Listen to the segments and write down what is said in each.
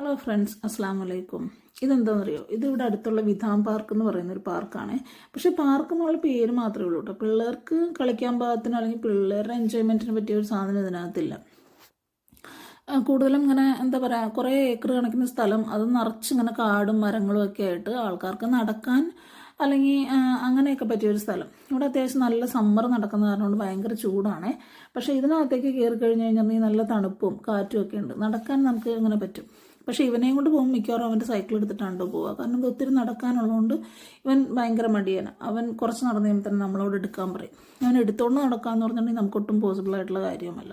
Hello friends, അസ്സാം വലൈക്കും. ഇതെന്താണെന്നറിയോ, ഇതിവിടെ അടുത്തുള്ള വിധാം പാർക്ക് എന്ന് പറയുന്നൊരു പാർക്കാണ്. പക്ഷേ പാർക്ക് എന്നുള്ള പേര് മാത്രമേ ഉള്ളൂ കേട്ടോ. പിള്ളേർക്ക് കളിക്കാൻ പാകത്തിന് അല്ലെങ്കിൽ പിള്ളേരുടെ എൻജോയ്മെൻറ്റിന് പറ്റിയ ഒരു സാധനം ഇതിനകത്തില്ല. കൂടുതലും ഇങ്ങനെ എന്താ പറയുക, കുറേ ഏക്കർ കണക്കിന് സ്ഥലം, അത് നിറച്ചിങ്ങനെ കാടും മരങ്ങളും ഒക്കെ ആയിട്ട് ആൾക്കാർക്ക് നടക്കാൻ അല്ലെങ്കിൽ അങ്ങനെയൊക്കെ പറ്റിയൊരു സ്ഥലം. ഇവിടെ അത്യാവശ്യം നല്ല സമ്മർ നടക്കുന്ന കാരണം കൊണ്ട് ഭയങ്കര ചൂടാണ്. പക്ഷേ ഇതിനകത്തേക്ക് കയറി കഴിഞ്ഞ് കഴിഞ്ഞിട്ടുണ്ടെങ്കിൽ നല്ല തണുപ്പും കാറ്റും ഒക്കെ ഉണ്ട്. നടക്കാൻ നമുക്ക് ഇങ്ങനെ പറ്റും. പക്ഷേ ഇവനെയും കൊണ്ട് പോകുമ്പോൾ മിക്കവാറും അവൻ്റെ സൈക്കിൾ എടുത്തിട്ടാണ് പോവുക. കാരണം ഇത് ഒത്തിരി നടക്കാനുള്ളതുകൊണ്ട് ഇവൻ ഭയങ്കര മടിയാണ്. അവൻ കുറച്ച് നടന്നു കഴിയുമ്പോൾ തന്നെ നമ്മളോട് എടുക്കാൻ പറയും. അവൻ എടുത്തുകൊണ്ട് നടക്കാമെന്ന് പറഞ്ഞിട്ടുണ്ടെങ്കിൽ നമുക്കൊട്ടും പോസിബിൾ ആയിട്ടുള്ള കാര്യമല്ല.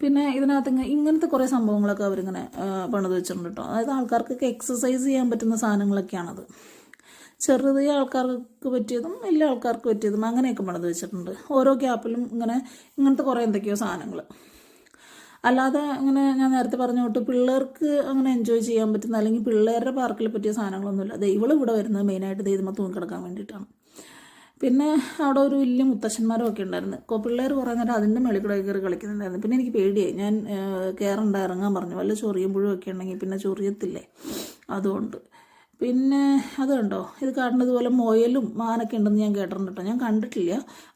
പിന്നെ ഇതിനകത്ത് ഇങ്ങനത്തെ കുറേ സംഭവങ്ങളൊക്കെ അവരിങ്ങനെ പണിത് വെച്ചിട്ടുണ്ട് കേട്ടോ. അതായത് ആൾക്കാർക്കൊക്കെ എക്സസൈസ് ചെയ്യാൻ പറ്റുന്ന സാധനങ്ങളൊക്കെയാണത്. ചെറുതിയ ആൾക്കാർക്ക് പറ്റിയതും വലിയ ആൾക്കാർക്ക് പറ്റിയതും അങ്ങനെയൊക്കെ പണിത് വെച്ചിട്ടുണ്ട്. ഓരോ ഗ്യാപ്പിലും ഇങ്ങനത്തെ കുറേ എന്തൊക്കെയോ സാധനങ്ങൾ. അല്ലാതെ അങ്ങനെ ഞാൻ നേരത്തെ പറഞ്ഞ തൊട്ട് പിള്ളേർക്ക് അങ്ങനെ എൻജോയ് ചെയ്യാൻ പറ്റുന്ന അല്ലെങ്കിൽ പിള്ളേരുടെ പാർക്കിൽ പറ്റിയ സാധനങ്ങളൊന്നുമില്ല. ദൈവം ഇവിടെ വരുന്നത് മെയിനായിട്ട് ദൈവമ തൂങ്ങിക്കിടക്കാൻ വേണ്ടിയിട്ടാണ്. പിന്നെ അവിടെ ഒരു വലിയ മുത്തശ്ശന്മാരും ഒക്കെ ഉണ്ടായിരുന്നു. പിള്ളേർ കുറേ നേരം അതിൻ്റെ മേളിൽ കൂടെ കയറി കളിക്കുന്നുണ്ടായിരുന്നു. പിന്നെ എനിക്ക് പേടിയായി. ഞാൻ ഇറങ്ങാൻ പറഞ്ഞു. വല്ല ചൊറിയുമ്പോഴും ഒക്കെ ഉണ്ടെങ്കിൽ പിന്നെ ചൊറിയത്തില്ലേ, അതുകൊണ്ട്. പിന്നെ അത് കണ്ടോ, ഇത് കാണുന്നത് പോലെ മുയലും മാനൊക്കെ ഉണ്ടെന്ന് ഞാൻ കേട്ടിട്ടുണ്ട് കേട്ടോ. ഞാൻ കണ്ടിട്ടില്ല,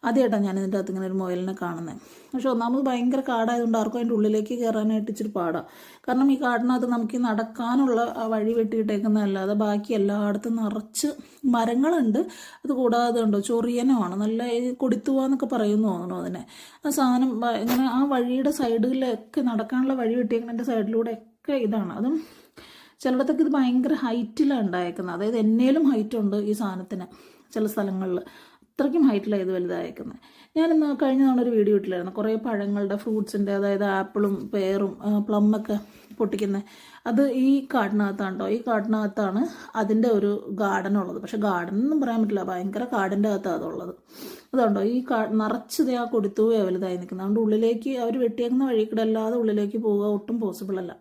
ആദ്യമായിട്ടാണ് ഞാൻ ഇതിൻ്റെ അകത്ത് ഇങ്ങനെ ഒരു മുയലിനെ കാണുന്നത്. പക്ഷെ ഒന്നാമത് ഭയങ്കര കാടായതുകൊണ്ട് ആർക്കും അതിൻ്റെ ഉള്ളിലേക്ക് കയറാനായിട്ട് ഇച്ചിരി പാടാണ്. കാരണം ഈ കാടിനകത്ത് നമുക്ക് ഈ നടക്കാനുള്ള വഴി വെട്ടിയിട്ടേക്കുന്നതല്ലാതെ ബാക്കി എല്ലായിടത്തും നിറച്ച് മരങ്ങളുണ്ട്. അത് കൂടാതെ ഉണ്ടോ ചൊറിയനുമാണ്, നല്ല കൊടിത്തുവാന്നൊക്കെ പറയുന്നു തോന്നുന്നു അതിനെ. ആ സാധനം ഇങ്ങനെ ആ വഴിയുടെ സൈഡിലൊക്കെ നടക്കാനുള്ള വഴി വെട്ടിയേക്കുന്നതിൻ്റെ സൈഡിലൂടെ ഒക്കെ ഇതാണ്. അതും ചിലയിടത്തൊക്കെ ഇത് ഭയങ്കര ഹൈറ്റിലാണ് ഉണ്ടായേക്കുന്നത്. അതായത് എന്നേലും ഹൈറ്റുണ്ട് ഈ സാധനത്തിന് ചില സ്ഥലങ്ങളിൽ. അത്രയ്ക്കും ഹൈറ്റിലാണ് ഇത് വലുതായേക്കുന്നത്. ഞാനിന്ന് കഴിഞ്ഞ തവണ ഒരു വീഡിയോ ഇട്ടില്ലായിരുന്നു, കുറേ പഴങ്ങളുടെ ഫ്രൂട്ട്സിൻ്റെ, അതായത് ആപ്പിളും പേറും പ്ലമ്മൊക്കെ പൊട്ടിക്കുന്നത്. അത് ഈ കാടിനകത്താണ്ടോ, ഈ കാടിനകത്താണ് അതിൻ്റെ ഒരു ഗാർഡൻ ഉള്ളത്. പക്ഷെ ഗാർഡൻ ഒന്നും പറയാൻ പറ്റില്ല, ഭയങ്കര കാടിൻ്റെ അകത്താണ് അതുള്ളത്. അതുകൊണ്ടോ ഈ നിറച്ചത് ആ കൊടുത്തുപോയാൽ വലുതായി നിൽക്കുന്നത്. അതുകൊണ്ട് ഉള്ളിലേക്ക് അവർ വെട്ടിയേക്കുന്ന വഴി കൂടെ അല്ലാതെ ഉള്ളിലേക്ക് പോവുക ഒട്ടും പോസിബിൾ അല്ല.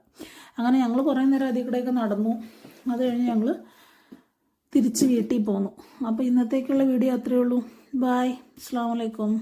അങ്ങനെ ഞങ്ങൾ കുറേ നേരം അതിൽ കൂടെയൊക്കെ നടന്നു. അത് കഴിഞ്ഞ് ഞങ്ങൾ തിരിച്ച് വീട്ടിൽ പോന്നു. അപ്പോൾ ഇന്നത്തേക്കുള്ള വീഡിയോ അത്രയേ ഉള്ളൂ. ബായ്, അസ്സലാമു അലൈക്കും.